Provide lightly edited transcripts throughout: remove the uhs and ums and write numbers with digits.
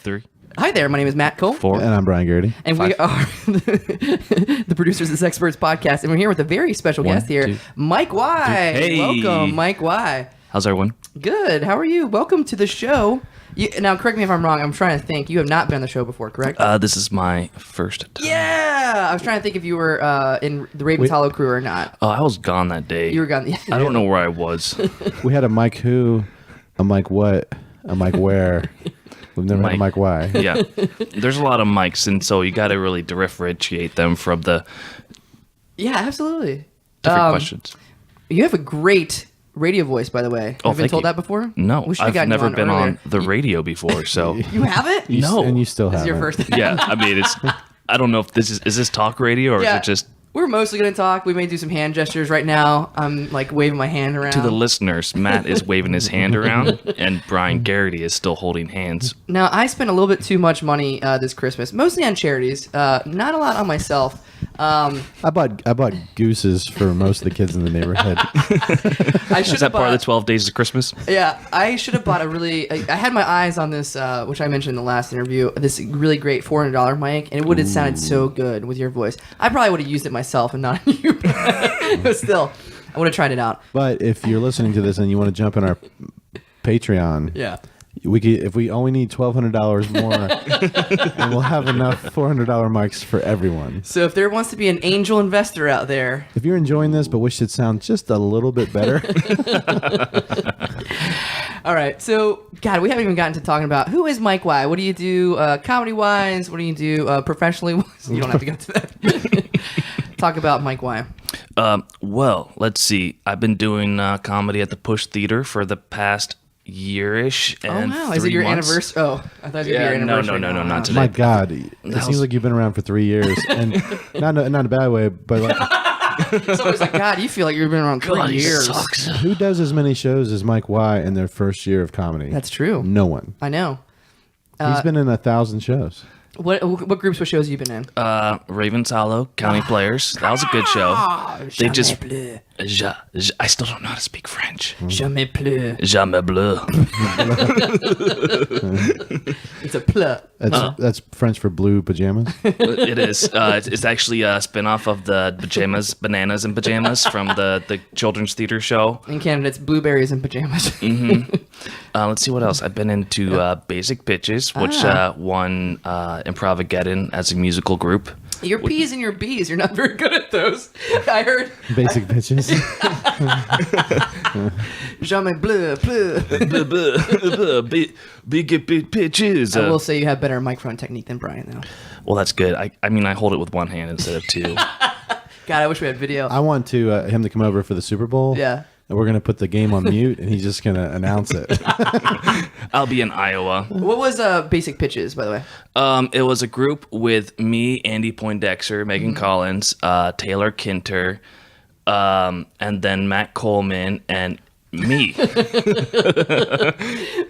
3. Hi there, my name is Matt Cole. 4. And I'm Brian Garrity. And 5. we are the producers of Sexperts Podcast. And we're here with a very special 1, guest here, 2, Mike Y. Hey. Welcome, Mike Y. How's everyone? Good. How are you? Welcome to the show. Now, correct me if I'm wrong. I'm trying to think. You have not been on the show before, correct? This is my first time. Yeah. I was trying to think if you were in the Ravens Hollow crew or not. Oh, I was gone that day. You were gone. I don't know where I was. We had a Mike who, a Mike what, a Mike where. We've never had a Mike Y. Yeah. There's a lot of mics, and so you got to really differentiate them from the Yeah, absolutely. different questions. You have a great radio voice, by the way. Oh, Have you been thank told you. that before? No, We should've I've gotten you never been earlier. on the radio before, so You haven't? No. And you still This have is your first. yeah. I mean, I don't know if this is this talk radio or is it just We're mostly going to talk. We may do some hand gestures right now. I'm like waving my hand around. to the listeners. Matt is waving his hand around, and Brian Garrity is still holding hands. Now, I spent a little bit too much money this Christmas, mostly on charities. Not a lot on myself. I bought gooses for most of the kids in the neighborhood. I should Is that part of the 12 Days of Christmas? Yeah, I should have bought a really. I had my eyes on this, which I mentioned in the last interview. This really great $400 mic, and it would have sounded so good with your voice. I probably would have used it myself and not you, but still, I would have tried it out. But if you're listening to this and you want to jump in our Patreon, Yeah. we could, if we only need $1,200 more, and we'll have enough $400 mics for everyone. So if there wants to be an angel investor out there, If you're enjoying this but wish it sound just a little bit better, all right. So, God, we haven't even gotten to talking about who is Mike Y. What do you do comedy wise? What do you do professionally wise? You don't have to get to that. Talk about Mike Y. Well, let's see. I've been doing comedy at the Push Theatre for the past year-ish. And Oh wow! Is it 3 your months. anniversary? Oh, I thought it was your Yeah, anniversary. no, not today. my God, it was- seems like you've been around for 3 years, and not in a bad way, but like, Somebody's like, God, you feel like you've been around 3 God, he years. sucks. who does as many shows as Mike Y in their first year of comedy? That's true. No one. I know. He's been in 1,000 shows. What groups, what shows have you been in? Ravens Hollow, County Players. That was a good show. They Jamais just... bleu. I still don't know how to speak French. Jamais bleu. Jamais bleu. It's a pleu. That's French for blue pajamas. It is. It's actually a spinoff of the Bananas and Pajamas from the children's theater show. In Canada, it's blueberries and pajamas. Let's see what else. I've been into Basic Pitches, which won Improvageddon as a musical group. Your P's and your B's, you're not very good at those. I heard Basic bitches. jamais bleu, bleu. Big pitches. I will say you have better microphone technique than Brian, though. Well, that's good. I mean, I hold it with one hand instead of two. God, I wish we had video. I want him to come over for the Super Bowl. Yeah. And we're going to put the game on mute, and he's just going to announce it. I'll be in Iowa. What was Basic Pitches, by the way? It was a group with me, Andy Poindexter, Megan Collins, Taylor Kinter, and then Matt Coleman and me.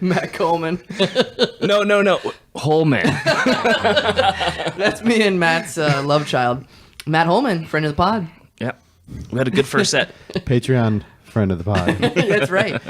Matt Coleman. No. Holman. That's me and Matt's love child. Matt Holman, friend of the pod. Yep. We had a good first set. Patreon friend of the pod. That's right.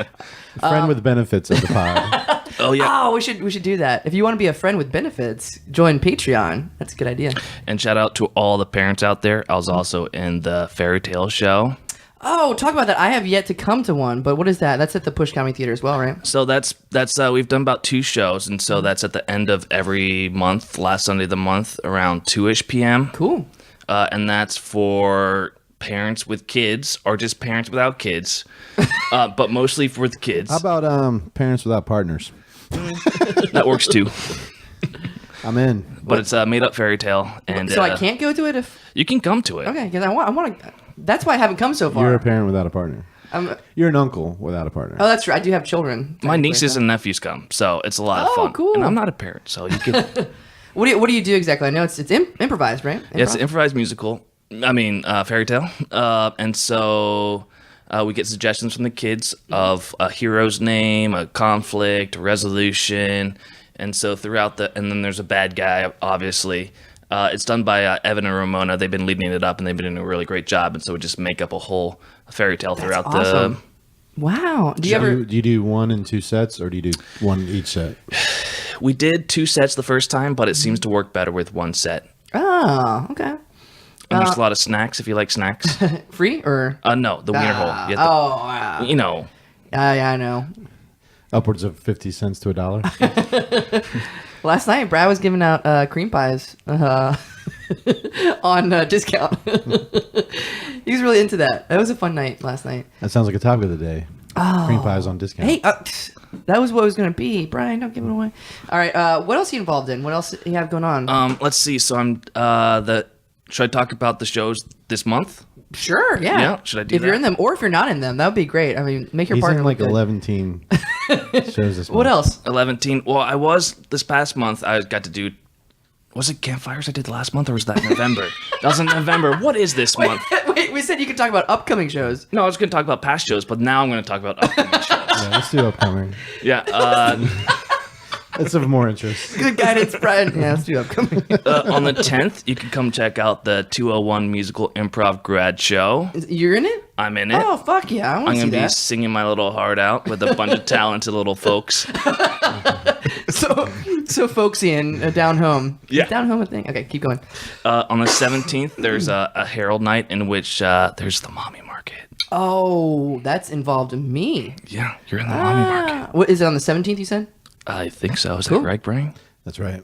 Friend with benefits of the pod. Oh, yeah. Oh, we should do that. If you want to be a friend with benefits, join Patreon. That's a good idea. And shout out to all the parents out there. I was also in the Fairytale Show. Oh, talk about that. I have yet to come to one, but what is that? That's at the Pushcart Theatre as well, right? So that's we've done about 2 shows, and so that's at the end of every month, last Sunday of the month, around 2-ish p.m. Cool. And that's for parents with kids or just parents without kids, but mostly for the kids. How about parents without partners? That works too. I'm in. But it's a made-up fairy tale, and So I can't go to it if... You can come to it. Okay, because I want to... That's why I haven't come so far. You're a parent without a partner. I'm, You're an uncle without a partner. oh, that's true. I do have children. My nieces and nephews come, so it's a lot of Oh, fun. cool. And I'm not a parent, so you can. What do you do exactly? I know it's improvised, right? Yeah, it's an Improv? improvised musical. I mean, fairy tale. And so we get suggestions from the kids of a hero's name, a conflict, a resolution. And so throughout and then there's a bad guy, obviously. It's done by Evan and Ramona. They've been leading it up, and they've been doing a really great job. And so we just make up a whole fairy tale throughout awesome. the... Wow. Do you Do ever... you do 1 and 2 sets, or do you do one each set? We did 2 sets the first time, but it seems to work better with 1 set. Oh, okay. And there's a lot of snacks if you like snacks. Free or? No, the wiener hole. You have to- wow. You know. Yeah, I know. Upwards of 50 cents to $1. Last night, Brad was giving out cream pies on discount. He was really into that. It was a fun night last night. That sounds like a topic of the day. Oh. Cream pies on discount. Hey, that was what it was going to be. Brian, don't give it away. All right, what else are you involved in? What else do you have going on? Let's see. So I'm should I talk about the shows this month? Sure, yeah. Yeah, should I do if that? you're in them, or if you're not in them, that would be great. I mean, make your He's partner in like look good. 11 shows this month. What else? 11. Well, I was this past month. I got to do. Was it campfires I did last month, or was that November? That was in November. What is this month? Wait, we said you could talk about upcoming shows. No, I was going to talk about past shows, but now I'm going to talk about upcoming shows. Yeah, let's do upcoming. Yeah. That's of more interest. Good guidance, Brian. Yeah, let's do upcoming. On the 10th, you can come check out the 201 Musical Improv Grad Show. You're in it? I'm in it. Oh, fuck yeah. I want I'm to see going to be that. singing my little heart out with a bunch of talented little folks. So folksy and down home. Yeah. Is down home a thing? Okay, keep going. On the 17th, there's a Herald night in which there's the Mommy Market. Oh, that's involved in me. Yeah, you're in the Mommy Market. What is it on the 17th, you said? I think so. Is Cool. that right, Brian? That's right.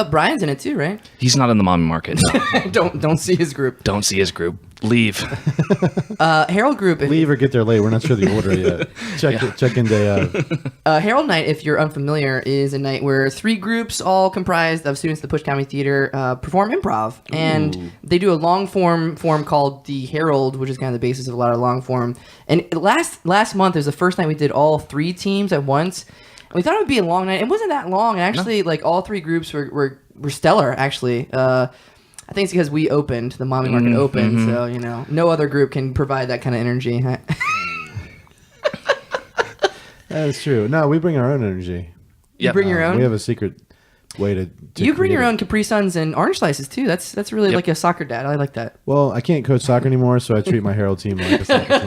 Brian's in it too, right? He's not in the Mommy Market. No. Don't see his group. Don't see his group. Leave. Herald group. Leave or get there late. We're not sure the order yet. Check-in day of. Herald Night, if you're unfamiliar, is a night where 3 groups, all comprised of students at the Pushcart Theatre, perform improv. And they do a long form called the Herald, which is kind of the basis of a lot of long form. And last month is the first night we did all 3 teams at once. We thought it would be a long night. It wasn't that long. Actually, like all 3 groups were stellar. Actually, I think it's because we opened. The Mommy Market opened, so no other group can provide that kind of energy. That is true. No, we bring our own energy. You bring your own. We have a secret way to You bring create your it. own Capri Suns and orange slices too. That's really Yep. like a soccer dad. I like that. Well, I can't coach soccer anymore, so I treat my Herald team like a soccer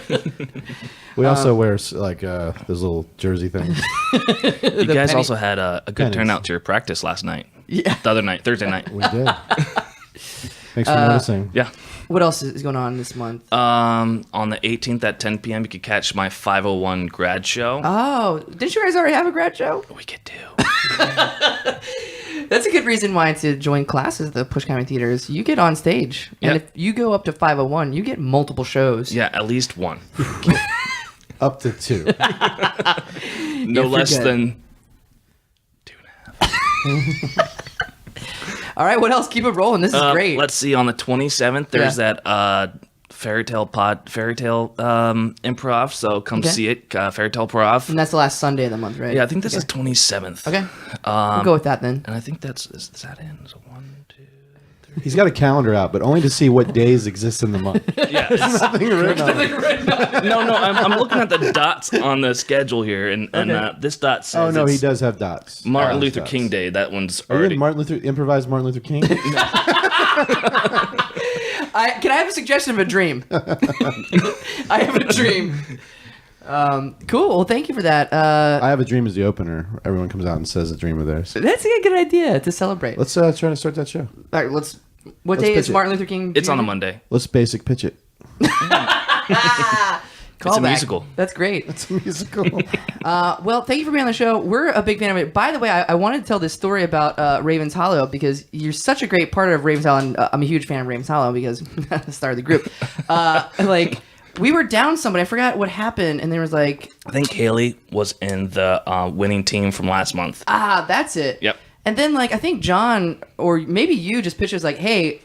team. We also wear like those little jersey things. You guys penny- also had a good pennies. turnout to your practice last night. Yeah. The other night, Thursday night. We did. Thanks for noticing. Yeah. What else is going on this month? On the 18th at 10 p.m., you could catch my 501 grad show. Oh, didn't you guys already have a grad show? We could do. That's a good reason why to join classes at the Pushcart Theatre is you get on stage. And Yep. if you go up to 501, you get multiple shows. Yeah, at least one. Up to 2. No less forget. than 2.5. All right, what else? Keep it rolling. This is great. Let's see. On the 27th, there's Yeah. that Fairytale improv. So come Okay. see it. Fairytale Prov. And that's the last Sunday of the month, right? Yeah, I think this is 27th. Okay. We'll go with that then. And I think is that in? So 1, 2. He's got a calendar out, but only to see what days exist in the month. Yeah. Nothing written on it. No. I'm looking at the dots on the schedule here, and this dot says. Oh, no, he it's does have dots. Martin Oh, Luther dots. King Day. That one's Are you already. in improvised Martin Luther King? Can I have a suggestion of a dream? I have a dream. Cool. Well, thank you for that. I Have a Dream is the opener. Everyone comes out and says a dream of theirs. That's a good idea to celebrate. Let's try to start that show. All right, what Let's day is pitch it. Martin Luther King? It's on a Jr.? Monday. Let's basic pitch it. Callback. musical. That's great. It's a musical. Well, thank you for being on the show. We're a big fan of it. By the way, I wanted to tell this story about Ravens Hollow because you're such a great part of Ravens Hollow. And, I'm a huge fan of Ravens Hollow because the star of the group. We were down somebody. I forgot what happened, and there was like, I think Haley was in the winning team from last month. that's it. Yep. And then, I think John, or maybe you, just pitched us like, hey,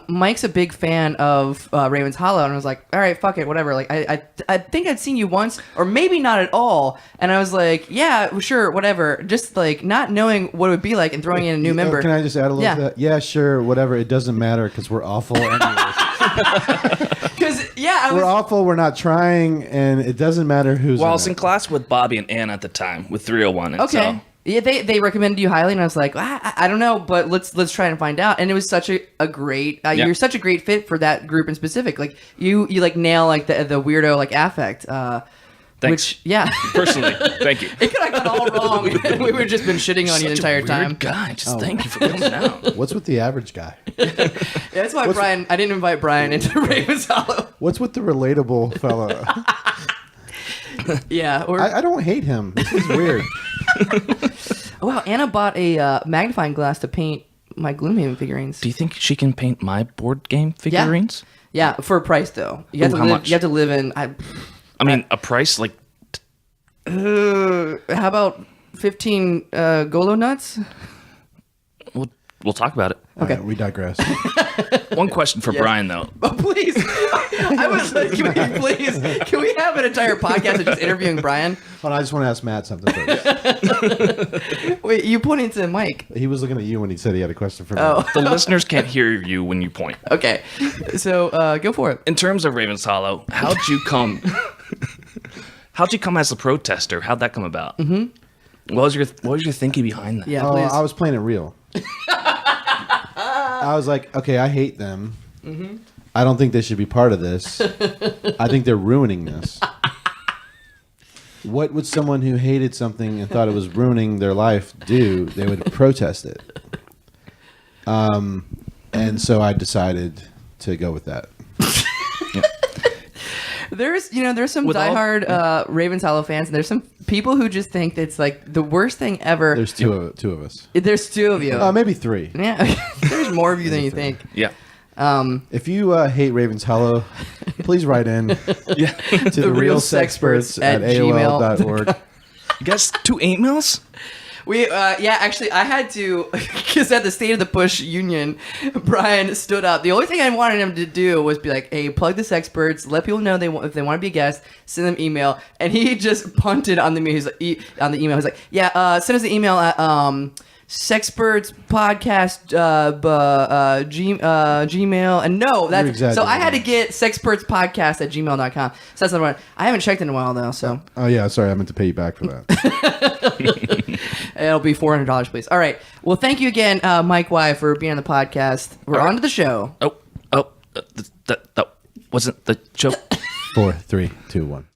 Mike's a big fan of Ravens Hollow. And I was like, all right, fuck it, whatever. Like, I think I'd seen you once, or maybe not at all. And I was like, yeah, sure, whatever. Just, not knowing what it would be like and throwing in a new member. Can I just add a little Yeah. to that? Yeah, sure, whatever. It doesn't matter because we're awful anyways. Because, I was... We're awful. We're not trying, and it doesn't matter who's Well, I in was in it. class with Bobby and Ann at the time with 301. And Okay. So, Yeah, they recommended you highly, and I was like, I don't know, but let's try and find out. And it was such a great, you're such a great fit for that group in specific. Like you nail the weirdo affect. Thanks. Which, yeah. Personally, thank you. It could have gone all wrong. We would have just been shitting on you the entire Such a time. weird guy. Just thank you for coming out. What's with the average guy? Yeah, that's why I didn't invite Brian into Ravens Hollow. What's with the relatable fella? Yeah. Or, I don't hate him. This is weird. wow, Anna bought a magnifying glass to paint my Gloomhaven figurines. Do you think she can paint my board game figurines? Yeah, for a price though. You have Ooh, to how live. much? You have to live in. I mean, a price like How about 15 Golo nuts? we'll talk about it. Okay. We digress. One question for Brian though. Oh, please. I was like, can we have an entire podcast of just interviewing Brian? Hold on, I just want to ask Matt something first. Wait, you pointing to Mike. He was looking at you when he said he had a question for me. Oh, The listeners can't hear you when you point. okay. So go for it. In terms of Ravens Hollow, how'd you come as a protester? How'd that come about? Mm-hmm. What was your thinking behind that? Yeah, Oh, please. I was playing it real. I was like, okay, I hate them. Mm-hmm. I don't think they should be part of this. I think they're ruining this. What would someone who hated something and thought it was ruining their life do? They would protest it. And so I decided to go with that. There's some With all- diehard Ravens Hollow fans, and there's some people who just think that it's like the worst thing ever. There's two of us. There's two of you. Maybe three. Yeah, there's more of you than you think. Yeah. If you hate Ravens Hollow, please write in to the real sexperts at AOL.org. You guys, 2 emails? We actually I had to, because at the State of the Push Union, Brian stood up. The only thing I wanted him to do was be like, hey, plug the Sexperts, let people know if they want to be a guest, send them email, and he just punted on the email. He's like, He's like, yeah, send us an email at Sexperts Podcast Gmail, and no, that's so I had to get Sexperts Podcast at gmail.com. So that's the one. I haven't checked in a while though, so Oh yeah, sorry, I meant to pay you back for that. it'll be $400, please. All right. Well, thank you again, Mike Y, for being on the podcast. We're on to the show. That wasn't the show. 4, 3, 2, 1.